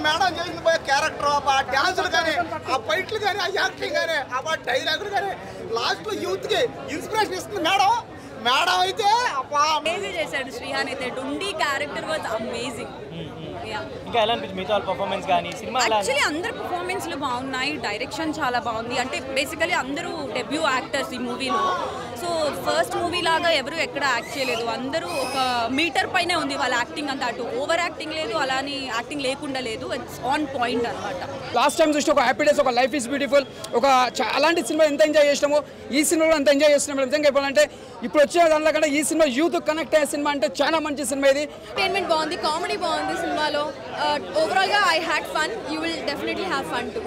Madam చేసిన పోయే character ఆ డాన్సులు కానీ ఆ ఫైట్లు కానీ ఆ యాక్టింగ్ కానీ ఆ డైలాగులు కానీ లాస్ట్లో యూత్కి ఇన్స్పిరేషన్ ఇస్తుంది మేడం. మేడం అయితే అమేజింగ్ చేశాడు శ్రీహాన్ అయితే. డుండి క్యారెక్టర్ వాజ్ అమేజింగ్. ఇంకా ఎలా అనిపించింది మిగతా పర్ఫార్మెన్స్ కానీ సినిమా? యాక్చువల్లీ అందరు పర్ఫార్మెన్స్లు బాగున్నాయి, డైరెక్షన్ చాలా బాగుంది. అంటే బేసికలీ అందరూ డెబ్యూ యాక్టర్స్ ఈ మూవీలో. సో ఫస్ట్ మూవీ లాగా ఎవరు ఎక్కడ యాక్ట్ చేయలేదు, అందరూ ఒక మీటర్ పైనే ఉంది వాళ్ళ యాక్టింగ్ అంతా. అటు ఓవర్ యాక్టింగ్ లేదు, అలాని యాక్టింగ్ లేకుండా లేదు, ఇట్స్ ఆన్ పాయింట్ అనమాట. లాస్ట్ టైం చూస్తే ఒక హ్యాపీ డేస్, ఒక లైఫ్ ఈజ్ బ్యూటిఫుల్, ఒక అలాంటి సినిమా ఎంత ఎంజాయ్ చేసినామో ఈ సినిమాలో అంత ఎంజాయ్ చేస్తున్నాం. నిజంగా చెప్పాలంటే ఇప్పుడు వచ్చే దాంట్లో కంటే ఈ సినిమా యూత్ కనెక్ట్ అయ్యే సినిమా అంటే చాలా మంచి సినిమా ఇది. ఎంటర్టైన్మెంట్ బాగుంది, కామెడీ బాగుంది సినిమాలో. ఓవరాల్గా I had fun. You will definitely have fun to.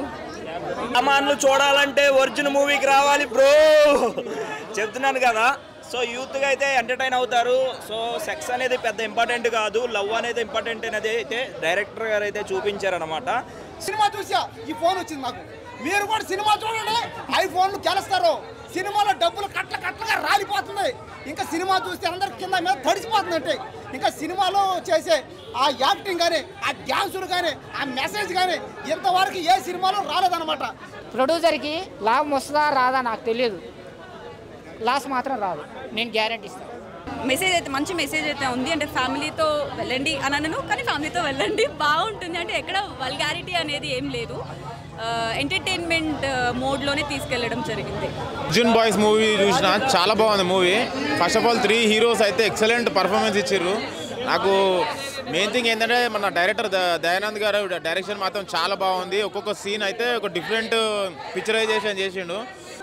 సామాన్లు చూడాలంటే ఒరిజినల్ మూవీకి రావాలి బ్రో, చెప్తున్నాను కదా. సో యూత్గా అయితే ఎంటర్టైన్ అవుతారు. సో సెక్స్ అనేది పెద్ద ఇంపార్టెంట్ కాదు, లవ్ అనేది ఇంపార్టెంట్ అనేది అయితే డైరెక్టర్ గారు అయితే చూపించారనమాట. సినిమా చూసా ఈ ఫోన్ వచ్చింది నాకు. మీరు కూడా సినిమా చూడండి, ఐఫోన్లు గెలుస్తారు. సినిమాలో డబ్బులు కట్టగా రాలిపోతుంది. ఇంకా సినిమా చూస్తే అందరికి కింద మీద తడిసిపోతుందంటే ఇంకా సినిమాలో చేసే ఆ యాక్టింగ్ కానీ ఆ డ్యాన్సులు కానీ ఆ మెసేజ్ కానీ ఇంతవరకు ఏ సినిమాలో రాలేదన్నమాట. ప్రొడ్యూసర్కి లాభం వస్తుందా రాదా నాకు తెలియదు, లాస్ మాత్రం రాదు, నేను గ్యారెంటీ ఇస్తాను. మెసేజ్ అయితే మంచి మెసేజ్ అయితే ఉంది. అంటే ఫ్యామిలీతో వెళ్ళండి అని అనను, కానీ ఫ్యామిలీతో వెళ్ళండి బాగుంటుంది. అంటే ఎక్కడ వల్గారిటీ అనేది ఏం లేదు, ఎంటర్టైన్మెంట్ మోడ్లోనే తీసుకెళ్ళడం జరిగింది. అర్జున్ బాయ్స్ మూవీ చూసిన చాలా బాగుంది movie. First of all 3 heroes అయితే ఎక్సలెంట్ పర్ఫార్మెన్స్ ఇచ్చారు. నాకు మెయిన్ థింగ్ ఏంటంటే మన డైరెక్టర్ దయానంద్ గారు డైరెక్షన్ మాత్రం చాలా బాగుంది. ఒక్కొక్క సీన్ అయితే ఒక డిఫరెంట్ పిక్చరైజేషన్ చేసిండు.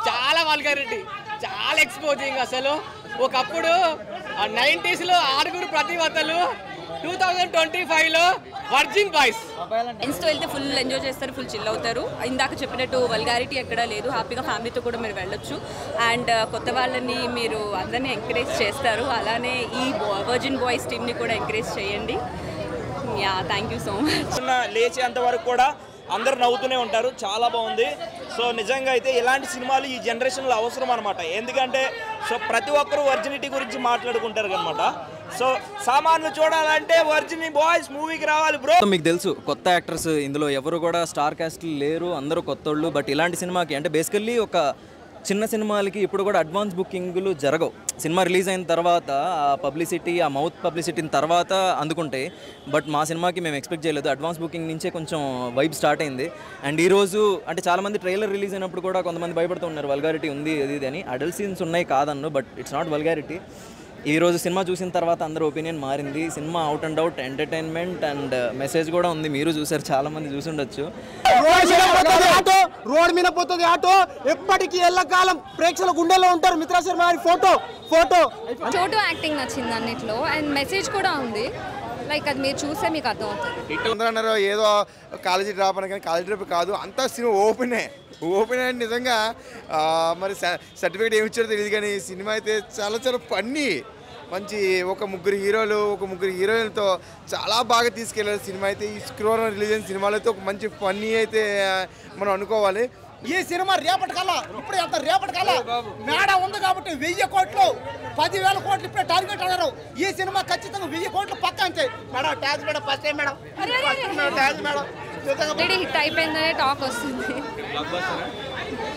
చాలా వల్గారిటీ, చాలా ఎక్స్పోజింగ్. అసలు ఒకప్పుడు 90s ఆరుగురు ప్రతివతలు, 2025లో వర్జిన్ బాయ్స్. ఫ్రెండ్స్తో వెళ్తే ఫుల్ ఎంజాయ్ చేస్తారు, ఫుల్ చిల్ అవుతారు. ఇందాక చెప్పినట్టు వల్గారిటీ ఎక్కడా లేదు, హ్యాపీగా ఫ్యామిలీతో కూడా మీరు వెళ్ళొచ్చు. అండ్ కొత్త వాళ్ళని మీరు అందరినీ ఎంకరేజ్ చేస్తారు, అలానే ఈ వర్జిన్ బాయ్స్ టీమ్ని కూడా ఎంకరేజ్ చేయండి. Yeah, thank you so much. లేచేంత వరకు కూడా అందరు నవ్వుతూనే ఉంటారు, చాలా బాగుంది. సో నిజంగా అయితే ఇలాంటి సినిమాలు ఈ జనరేషన్లో అవసరం అనమాట. ఎందుకంటే సో ప్రతి ఒక్కరు వర్జినిటీ గురించి మాట్లాడుకుంటారు అనమాట. సో సామాన్లు చూడాలంటే వర్జిని బాయ్స్ మూవీకి రావాలి బ్రో. మీకు తెలుసు కొత్త యాక్టర్స్ ఇందులో ఎవరు కూడా స్టార్ కాస్ట్లు లేరు, అందరూ కొత్తోళ్ళు. బట్ ఇలాంటి సినిమాకి అంటే బేసికల్లీ ఒక చిన్న సినిమాలకి ఇప్పుడు కూడా అడ్వాన్స్ బుకింగ్లు జరగవు. సినిమా రిలీజ్ అయిన తర్వాత ఆ పబ్లిసిటీ, ఆ మౌత్ పబ్లిసిటీని తర్వాత అందుకుంటాయి. బట్ మా సినిమాకి మేము ఎక్స్పెక్ట్ చేయలేదు, అడ్వాన్స్ బుకింగ్ నుంచే కొంచెం వైబ్ స్టార్ట్ అయింది. అండ్ ఈరోజు అంటే చాలామంది ట్రైలర్ రిలీజ్ అయినప్పుడు కూడా కొంతమంది భయపడుతూ ఉన్నారు వల్గారిటీ ఉంది అది ఇది అని. అడల్ట్ సీన్స్ ఉన్నాయి కాదన్ను, బట్ ఇట్స్ నాట్ వల్గారిటీ. ఈరోజు సినిమా చూసిన తర్వాత అందరూ ఒపీనియన్ మారింది. Cinema out and out entertainment and message కూడా ఉంది. మీరు చూసారు, చాలా మంది చూసి ఉండొచ్చు. రోడ్ మీద పోతుంది ఆటో, ఎప్పటికీ ఎల్లకాలం ప్రేక్షకుల గుండెల్లో ఉంటారు. మిత్రా శర్మ ఫోటో చోటు యాక్టింగ్ నచ్చింది అన్నిట్లో, అండ్ మెసేజ్ కూడా ఉంది. లైక్ అది మీరు చూస్తే మీకు అర్థమవుతుంది. అన్నారు ఏదో కాలేజీ డ్రాప్ అని, కానీ కాలేజీ డ్రాప్ కాదు, అంతా సినిమా ఓపెన్ అని నిజంగా. మరి సర్టిఫికేట్ ఏమి ఇచ్చారో తెలియదు, కానీ సినిమా అయితే చాలా చాలా ఫన్నీ. మంచి ఒక ముగ్గురు హీరోయిన్లతో చాలా బాగా తీసుకెళ్ళారు సినిమా అయితే. ఈ శుక్రవారం రిలీజ్ అయిన సినిమాలో అయితే ఒక మంచి ఫన్నీ అయితే మనం అనుకోవాలి. ఈ సినిమా రేపటికల్లా మేడం ఉంది కాబట్టి 1000 కోట్లు 10,000 కోట్లు ఇప్పుడే టార్గెట్ అన్నారు. ఈ సినిమా ఖచ్చితంగా 1000 కోట్లు పక్కా అంతే madam. Tax madam first time madam, tax madam hit అయిపోయిందనే టాక్ వస్తుంది.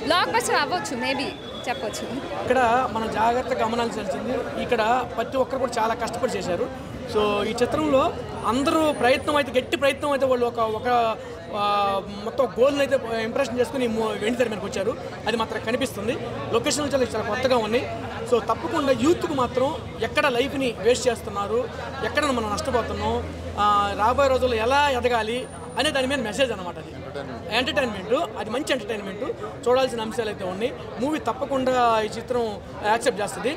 బ్లాక్ బస్టర్ అవ్వచ్చు, మేబీ చెప్పొచ్చు. ఇక్కడ మనం జాగ్రత్తగా గమనించాల్సింది, ఇక్కడ ప్రతి ఒక్కరు కూడా చాలా కష్టపడి చేశారు. సో ఈ చిత్రంలో అందరూ గట్టి ప్రయత్నం అయితే వాళ్ళు ఒక మొత్తం గోల్ని అయితే ఇంప్రెషన్ చేసుకుని వెండి తెర మీదకి వచ్చారు. అది మాత్రం కనిపిస్తుంది. లొకేషన్లు చాలా కొత్తగా ఉన్నాయి. సో తప్పకుండా యూత్కు మాత్రం ఎక్కడ లైఫ్ని వేస్ట్ చేస్తున్నారు, ఎక్కడ మనం నష్టపోతున్నాం, రాబోయే రోజుల్లో ఎలా ఎదగాలి అనే దాని మీద మెసేజ్ అనమాట. అది ఎంటర్టైన్మెంటు, అది మంచి ఎంటర్టైన్మెంటు. చూడాల్సిన అంశాలు అయితే ఉన్నాయి. మూవీ తప్పకుండా ఈ చిత్రం యాక్సెప్ట్ చేస్తుంది.